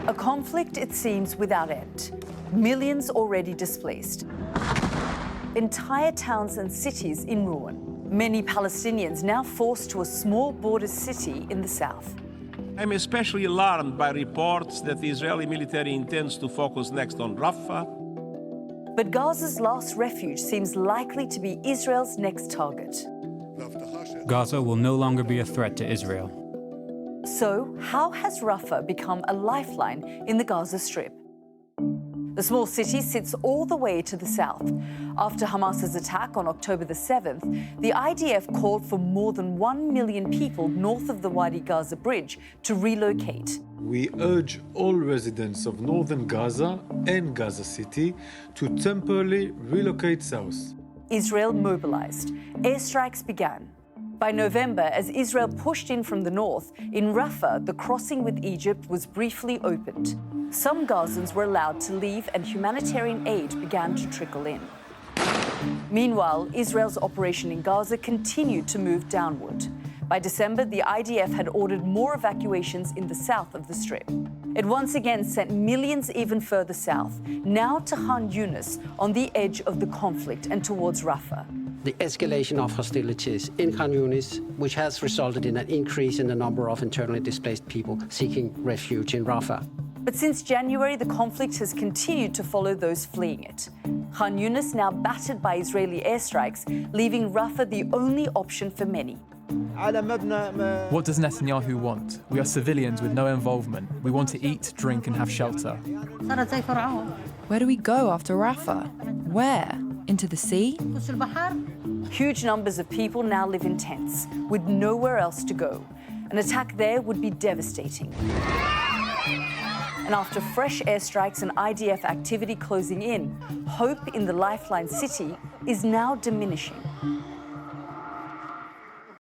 A conflict, it seems, without end. Millions already displaced. Entire towns and cities in ruin. Many Palestinians now forced to a small border city in the south. I'm especially alarmed by reports that the Israeli military intends to focus next on Rafah. But Gaza's last refuge seems likely to be Israel's next target. Gaza will no longer be a threat to Israel. So, how has Rafah become a lifeline in the Gaza Strip? The small city sits all the way to the south. After Hamas's attack on October the 7th, the IDF called for more than 1 million people north of the Wadi Gaza bridge to relocate. We urge all residents of northern Gaza and Gaza City to temporarily relocate south. Israel mobilized. Airstrikes began. By November, as Israel pushed in from the north, in Rafah, the crossing with Egypt was briefly opened. Some Gazans were allowed to leave and humanitarian aid began to trickle in. Meanwhile, Israel's operation in Gaza continued to move downward. By December, the IDF had ordered more evacuations in the south of the Strip. It once again sent millions even further south, now to Khan Yunis, on the edge of the conflict and towards Rafah. The escalation of hostilities in Khan Yunis, which has resulted in an increase in the number of internally displaced people seeking refuge in Rafah. But since January, the conflict has continued to follow those fleeing it. Khan Yunis now battered by Israeli airstrikes, leaving Rafah the only option for many. What does Netanyahu want? We are civilians with no involvement. We want to eat, drink, and have shelter. Where do we go after Rafah? Where? Into the sea? Huge numbers of people now live in tents, with nowhere else to go. An attack there would be devastating. And after fresh airstrikes and IDF activity closing in, hope in the lifeline city is now diminishing.